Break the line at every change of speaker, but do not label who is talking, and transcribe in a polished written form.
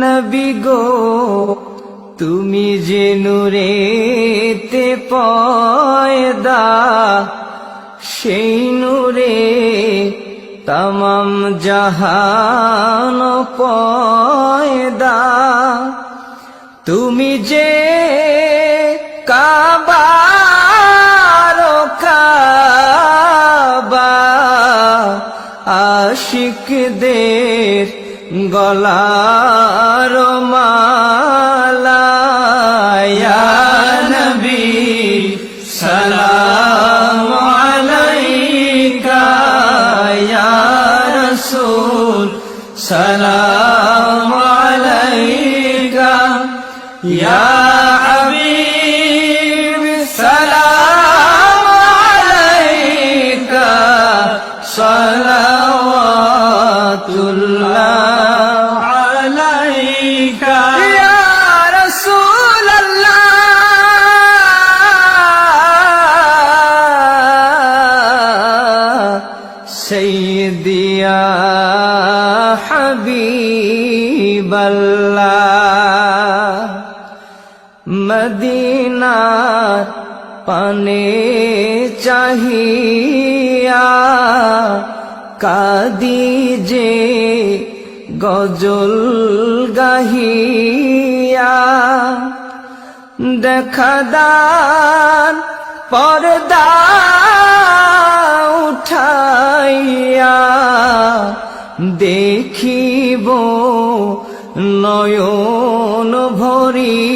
নবী গো তুমি যে নূরেতে পয়দা, সেই নূরে তমাম জাহান পয়দা। তুমি যে কাবার কাবা, আশিকদের গলার মালা। ইয়া নবী সালাম আলাইকা, ইয়া রাসূল সালাম আলাইকা, ইয়া হাবিব সালাম আলাইকা, সালাওয়াতুল্লাহ আলাইকা। ইয়া রাসূলাল্লাহ সাইয়্যিদি ইয়া হাবিবাল্লাহ। মদিনার পানে চাহিয়া কাদি যে গজল গাহিয়া, দেখা দান পর্দা উঠাইয়া, দেখিব নয়ন ভরি